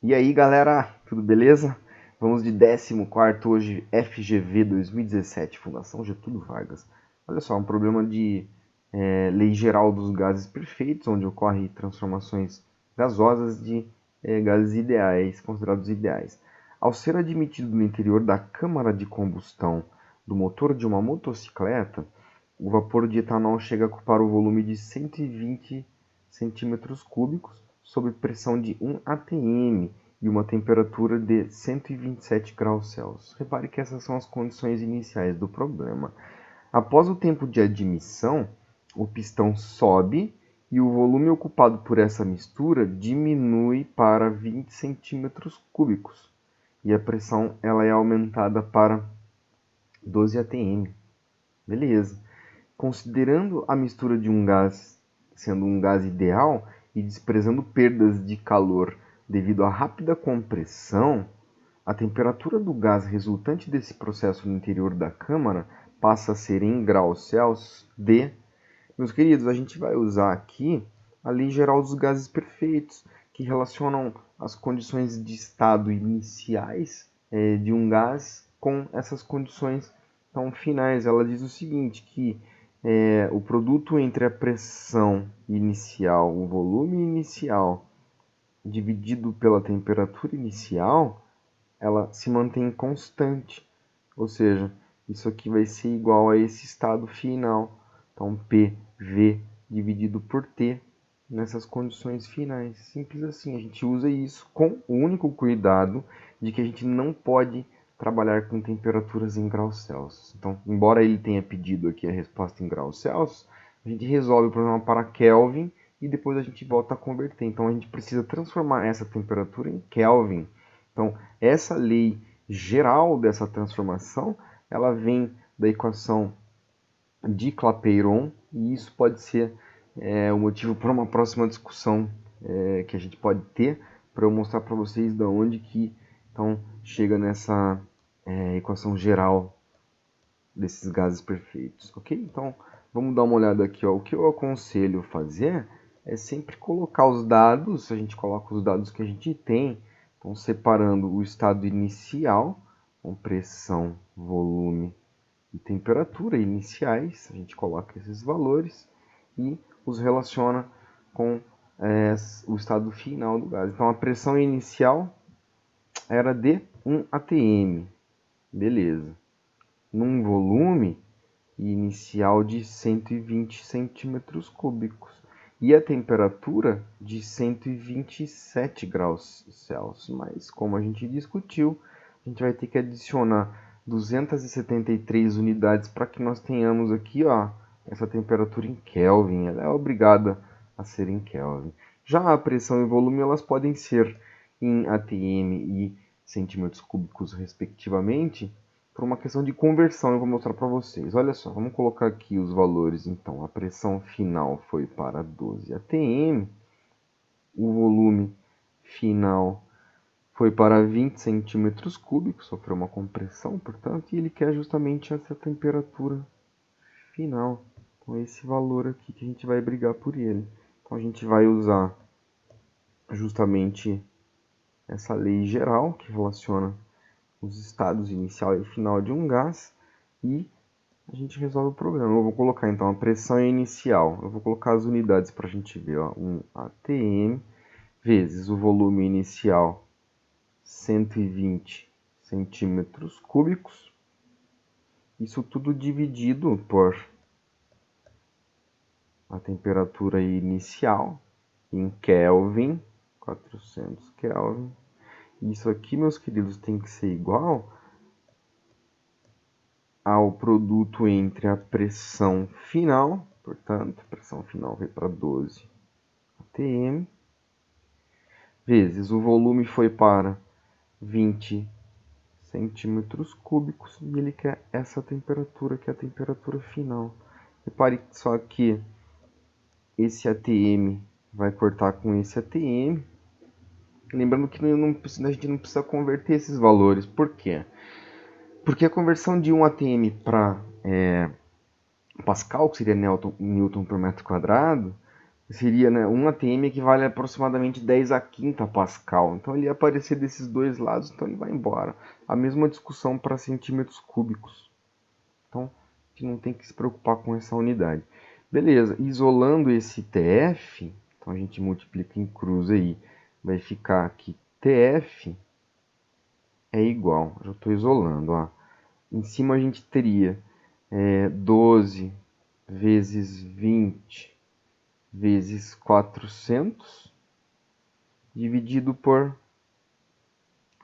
E aí galera, tudo beleza? Vamos de 14º hoje, FGV 2017, Fundação Getúlio Vargas. Olha só, um problema de lei geral dos gases perfeitos, onde ocorrem transformações gasosas de gases ideais, considerados ideais. Ao ser admitido no interior da câmara de combustão do motor de uma motocicleta, o vapor de etanol chega a ocupar o volume de 120 centímetros cúbicos sob pressão de 1 atm e uma temperatura de 127 graus Celsius. Repare que essas são as condições iniciais do problema. Após o tempo de admissão, o pistão sobe e o volume ocupado por essa mistura diminui para 20 centímetros cúbicos e a pressão ela é aumentada para 12 atm. Beleza. Considerando a mistura de um gás sendo um gás ideal e desprezando perdas de calor devido à rápida compressão, a temperatura do gás resultante desse processo no interior da câmara passa a ser em graus Celsius de... Meus queridos, a gente vai usar aqui a lei geral dos gases perfeitos, que relacionam as condições de estado iniciais de um gás com essas condições então, finais. Ela diz o seguinte, que o produto entre a pressão inicial, o volume inicial, dividido pela temperatura inicial, ela se mantém constante. Ou seja, isso aqui vai ser igual a esse estado final. Então, PV dividido por T nessas condições finais. Simples assim. A gente usa isso com o único cuidado de que a gente não pode trabalhar com temperaturas em graus Celsius. Então, embora ele tenha pedido aqui a resposta em graus Celsius, a gente resolve o problema para Kelvin e depois a gente volta a converter. Então, a gente precisa transformar essa temperatura em Kelvin. Então, essa lei geral dessa transformação, ela vem da equação de Clapeyron, e isso pode ser o motivo para uma próxima discussão que a gente pode ter, para eu mostrar para vocês de onde que então, chega nessa equação geral desses gases perfeitos, ok? Então, vamos dar uma olhada aqui. Ó. O que eu aconselho fazer é sempre colocar os dados, a gente coloca os dados que a gente tem, então separando o estado inicial, com pressão, volume e temperatura iniciais, a gente coloca esses valores e os relaciona com o estado final do gás. Então, a pressão inicial era de 1 atm, beleza. Num volume inicial de 120 centímetros cúbicos e a temperatura de 127 graus Celsius. Mas, como a gente discutiu, a gente vai ter que adicionar 273 unidades para que nós tenhamos aqui ó, essa temperatura em Kelvin. Ela é obrigada a ser em Kelvin. Já a pressão e volume elas podem ser em atm e centímetros cúbicos, respectivamente, por uma questão de conversão. Eu vou mostrar para vocês. Olha só, vamos colocar aqui os valores. Então, a pressão final foi para 12 atm, o volume final foi para 20 centímetros cúbicos, sofreu uma compressão, portanto, e ele quer justamente essa temperatura final. Então, esse valor aqui que a gente vai brigar por ele. Então, a gente vai usar justamente essa lei geral que relaciona os estados inicial e final de um gás e a gente resolve o problema. Eu vou colocar então a pressão inicial, eu vou colocar as unidades para a gente ver, ó, 1 atm vezes o volume inicial 120 centímetros cúbicos, isso tudo dividido por a temperatura inicial em Kelvin, 400 Kelvin. Isso aqui, meus queridos, tem que ser igual ao produto entre a pressão final, portanto, a pressão final vai para 12 atm, vezes o volume foi para 20 centímetros cúbicos e ele quer essa temperatura, que é a temperatura final. Repare só que esse atm vai cortar com esse atm. Lembrando que a gente não precisa converter esses valores. Por quê? Porque a conversão de 1 atm para Pascal, que seria Newton por metro quadrado, seria, né, 1 atm equivale a aproximadamente 10 a quinta Pascal. Então ele ia aparecer desses dois lados, então ele vai embora. A mesma discussão para centímetros cúbicos. Então a gente não tem que se preocupar com essa unidade. Beleza, isolando esse TF, então a gente multiplica em cruz aí, vai ficar aqui TF é igual, já estou isolando, ó. Em cima a gente teria 12 vezes 20 vezes 400 dividido por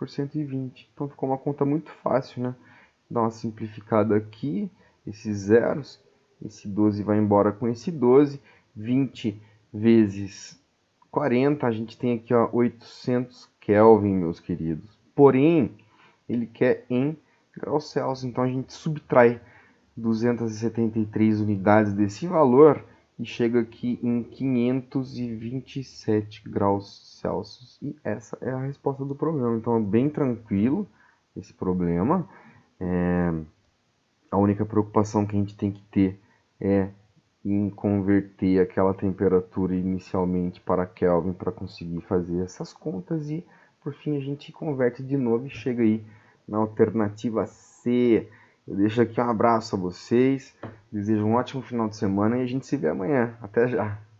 120. Então ficou uma conta muito fácil, né? Dá uma simplificada aqui, esses zeros, esse 12 vai embora com esse 12, 20 vezes 40, a gente tem aqui ó, 800 Kelvin, meus queridos. Porém, ele quer em graus Celsius, então a gente subtrai 273 unidades desse valor e chega aqui em 527 graus Celsius. E essa é a resposta do problema. Então é bem tranquilo esse problema. A única preocupação que a gente tem que ter é em converter aquela temperatura inicialmente para Kelvin para conseguir fazer essas contas e por fim a gente converte de novo e chega aí na alternativa C. Eu deixo aqui um abraço a vocês, desejo um ótimo final de semana e a gente se vê amanhã. Até já!